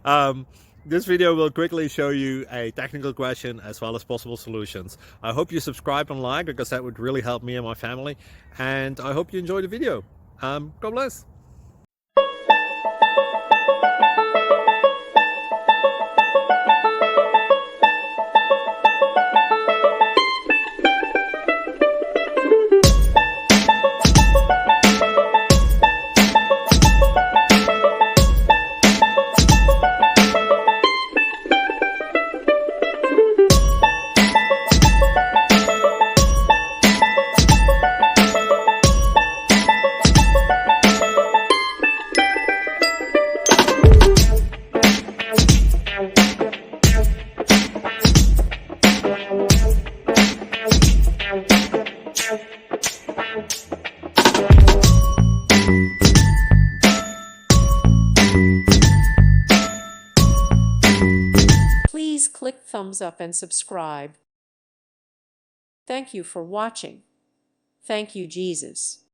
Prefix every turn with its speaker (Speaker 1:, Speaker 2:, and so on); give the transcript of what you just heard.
Speaker 1: um, this video will quickly show you a technical question as well as possible solutions. I hope you subscribe and like, because that would really help me and my family. And I hope you enjoy the video. God bless.
Speaker 2: Please click thumbs up and subscribe. Thank you for watching. Thank you, Jesus.